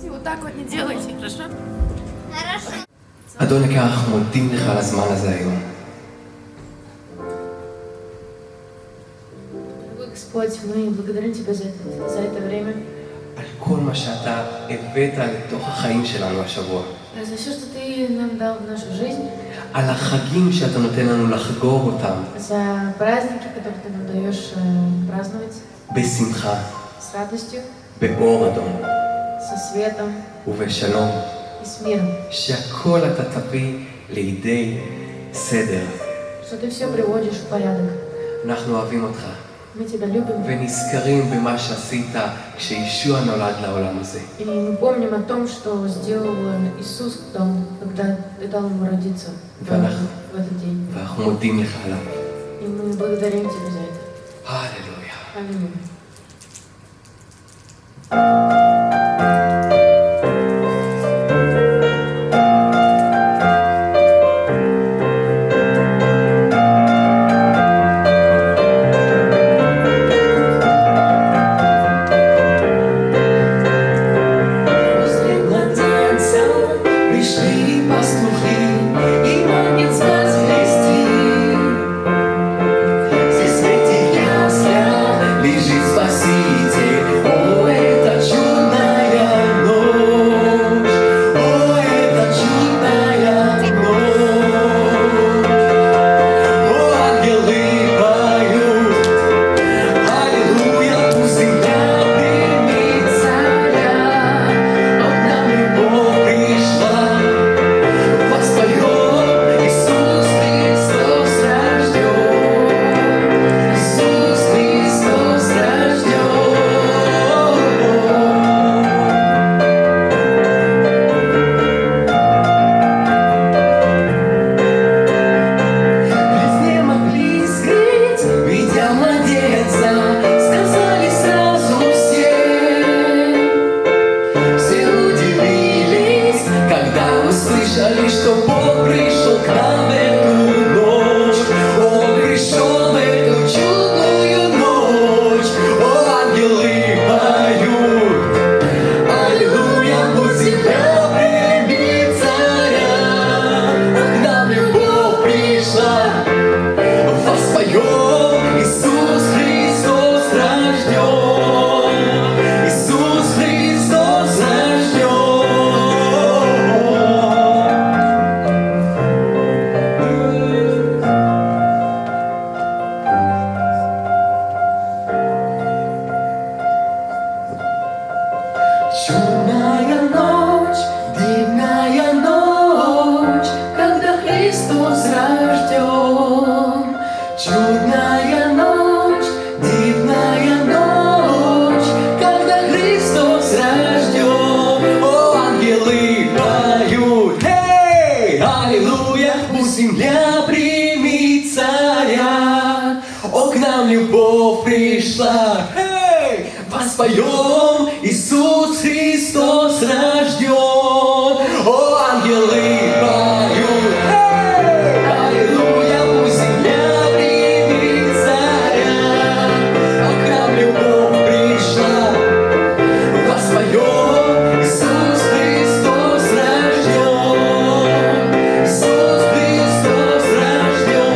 Вот так вот не делайте, хорошо? Хорошо. אדון יקר, אנחנו מודים לך על הזמן הזה היום. Господь, мы благодарим Тебя за это время, על כל מה שאתה הבאת לתוך החיים שלנו השבוע. за все, что Ты нам дал в нашу жизнь, על החגים שאתה נותן לנו לחגוג אותם. за праздники, которые Ты нам даешь праздновать בשמחה, с радостью, באור אדום со светом ובשלום. и с миром, שהכל אתה תביא לידי סדר. что Ты все приводишь в порядок. אנחנו אוהבים אותך Мы Тебя любим, ונזכרים במה שעשית כשישוע נולד לעולם הזה. и мы помним о том, что сделал Иисус, когда Ты дал Ему родиться в этот день. ואנחנו מודים לך עליו. И мы благодарим Тебя за это. הללויה. Аллилуйя. Чудная ночь, дивная ночь, когда Христос рожден. Чудная ночь, дивная ночь, когда Христос рожден. О, ангелы поют, эй, аллилуйя, пусть земля примет царя. О, к нам любовь пришла, эй, воспоем, Иисус Христос рожден. О, ангелы поют, эй, аллилуйя, пусть земля примет царя. О, к нам любовь пришла, воспоем, Иисус Христос рожден. Иисус Христос рожден.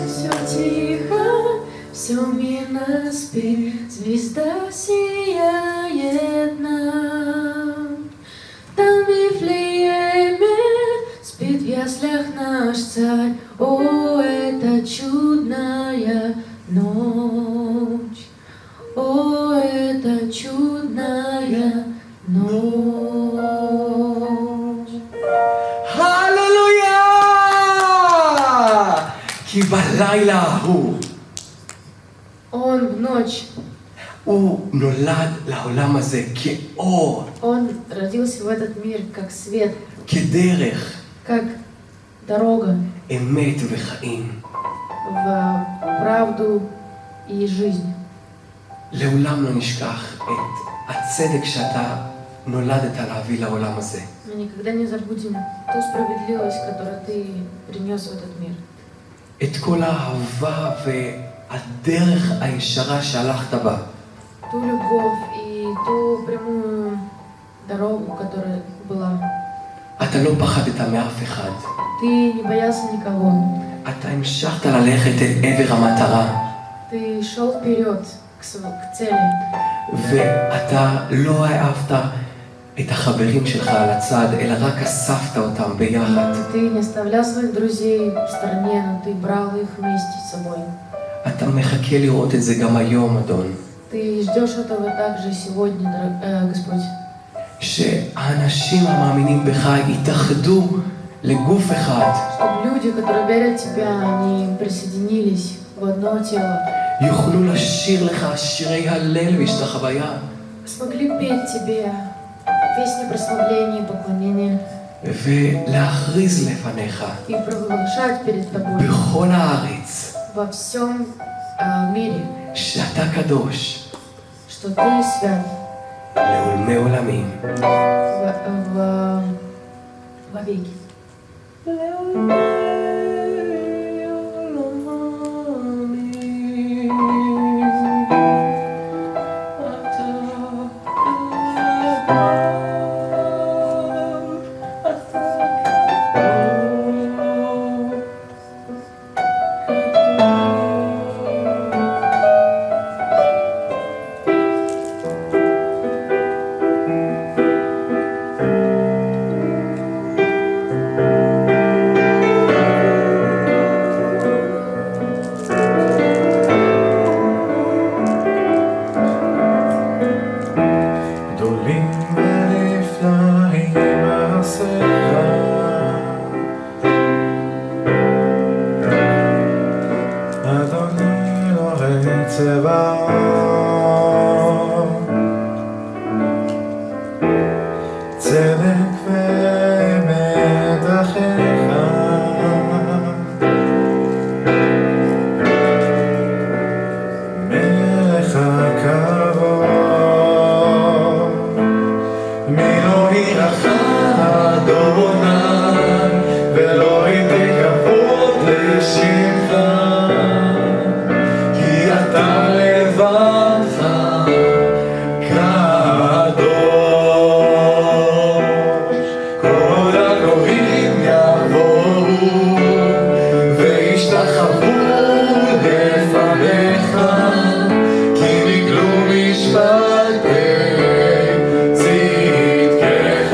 Все тихо, все мирно спит, звезда сияет нам. Там в Вифлееме спит в яслях наш царь. О, это чудная ночь. О, это чудная ночь. הללויה! כי בלילה ההוא Он в ночь הוא נולד לעולם הזה כאור, Он родился в этот мир как свет, כדרך, как дорога אמת וחיים. в правду и жизнь. לעולם לא נשכח את הצדק שאתה נולדת להביא לעולם הזה. Мы никогда не забудем ту справедливость, которую ты принес в этот мир. את כל האהבה והדרך הישרה שהלכת בה. Ту любовь и ту прямую дорогу, которая была. אתה לא פחדת מאף אחד. Ты не боялся никого. אתה המשכת ללכת אל עבר המטרה. Ты шел вперед к цели. ואתה לא אהבת את החברים שלך על הצד, אלא רק אספת אותם ביחד. Ты не оставлял своих друзей в стороне, но ты брал их вместе с собой. אתה מחכה לראות את זה גם היום, אדון. Ты ждешь этого также сегодня, Господь. שהאנשים המאמינים בך יתאחדו לגוף אחד. Чтобы люди, которые верят в Тебя, они присоединились в одно тело. יוכלו לשיר לך שירי הלל והשתחוויה. Смогли петь Тебе песни прославления и поклонения. ולהכריז לפניך И провозглашать перед Тобой בכל הארץ во всем мире, שאתה קדוש что Ты свят לעולמי עולמים. вовеки. צדק ואמת אחיך, מלך הכבוד, מי לא ירחם אדוני ולא ייתן כבוד לשמך, כי אתה לבדך קדוש. כל הגויים יבואו וישתחוו לפניך, כי נגלו משפטי צדקך.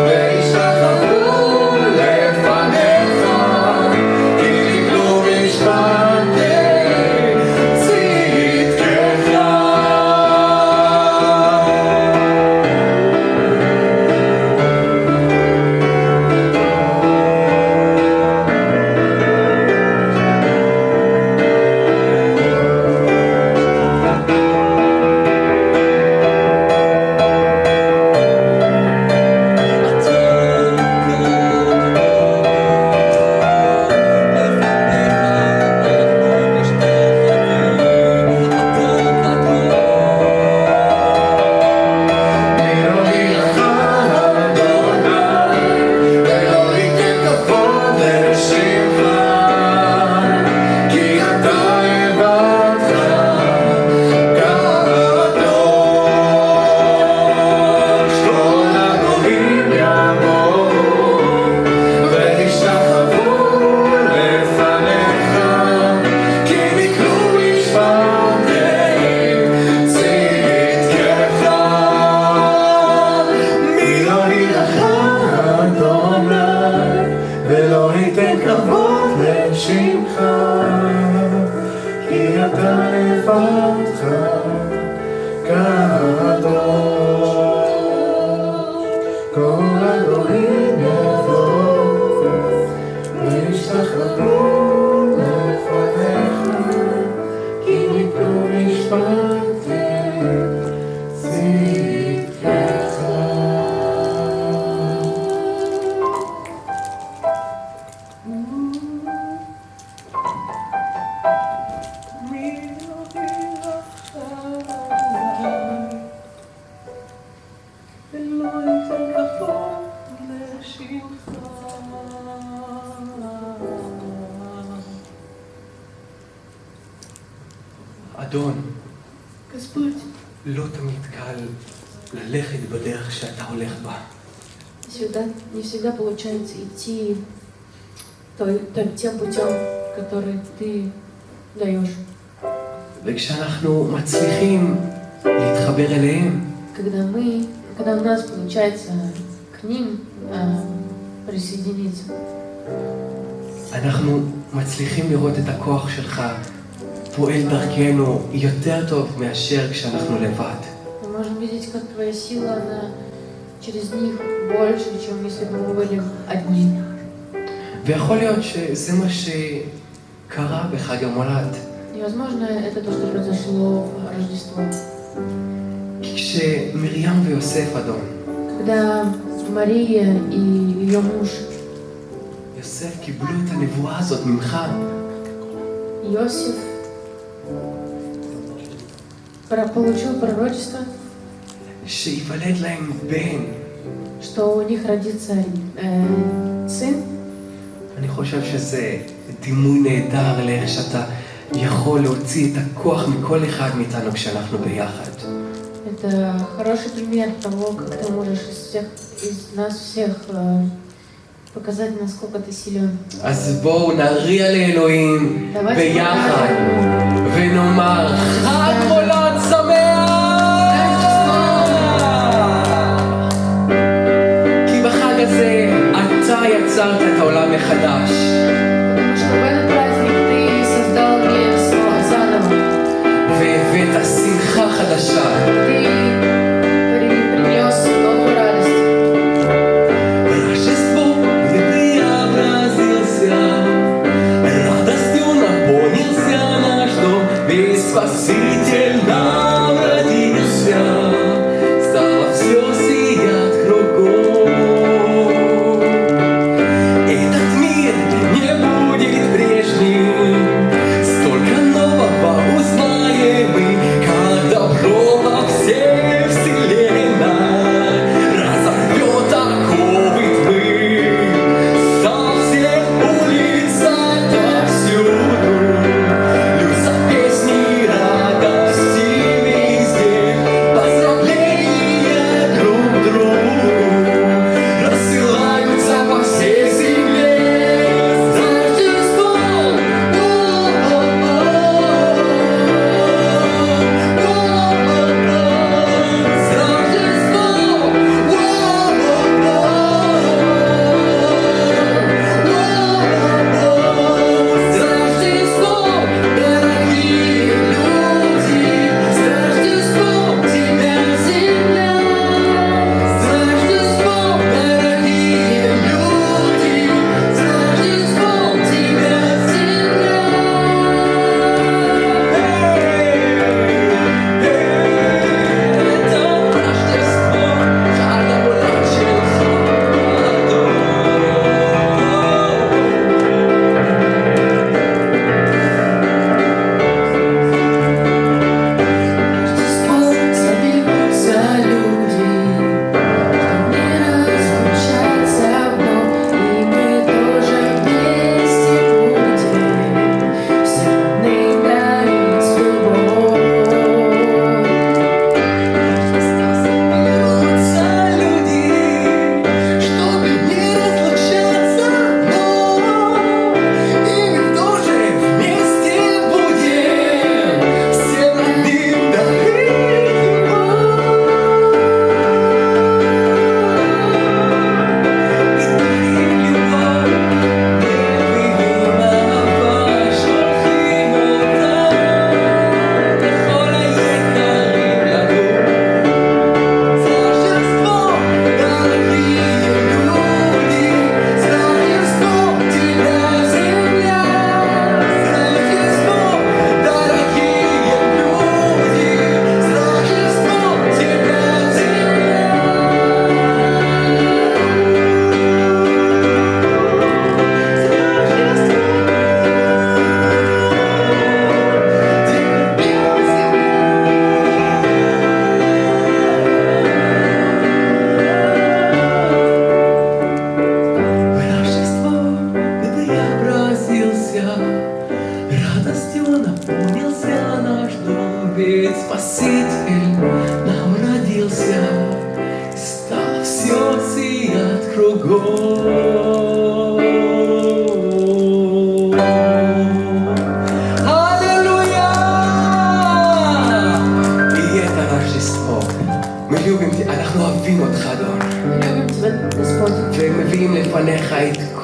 וישתחוו ניתן כבוד לשמך, כי אתה לבדך קדוש. כל הגויים יבואו וישתחוו לפניך, כי ניתנו משפטי צדקך. אדון, Господь, לא תמיד קל ללכת בדרך שאתה הולך בה. не всегда получается идти тем путем, который ты даешь. וכשאנחנו מצליחים להתחבר אליהם, Когда у нас получается к ним присоединиться, אנחנו מצליחים לראות את הכוח שלך פועל דרכנו יותר טוב מאשר כשאנחנו לבד. мы можем видеть, как твоя сила, она через них больше, чем если бы мы были одни. ויכול להיות שזה מה שקרה בחג המולד. И, возможно, это то, что произошло в Рождество. כשמרים ויוסף, אדון, Когда Мария и ее муж יוסף קיבלו את הנבואה הזאת ממך, Иосиф получил пророчество, שיוולד להם בן. что у них родится сын. אני חושב שזה דימוי נהדר לאיך שאתה יכול להוציא את הכוח מכל אחד מאיתנו כשאנחנו ביחד. Это хороший пример того, как ты можешь из нас всех показать, насколько ты силен. אז בואו נריע לאלוהים ביחד ונאמר חג מולד שמח! כי בחג הזה אתה יצרת את העולם מחדש. Потому что в этот праздник ты создал мир заново. והבאת שמחה חדשה. Ты принес новую радость. Рождество преобразился, радостью наполнился наш дом, ведь Спаситель нам родился, стало все сиять кругом. Этот мир не будет прежним, столько нового узнаем мы, как добро во всем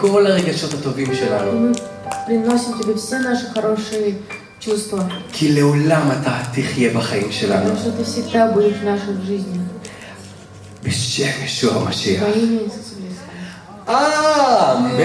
כל הרגשות הטובים שלנו. Мы приносим тебе все наши хорошие чувства, כי לעולם אתה תחיה בחיים שלנו. потому что ты всегда будешь в нашей жизни. בשם ישוע המשיח. Во имя Иисуса Христа. אמן.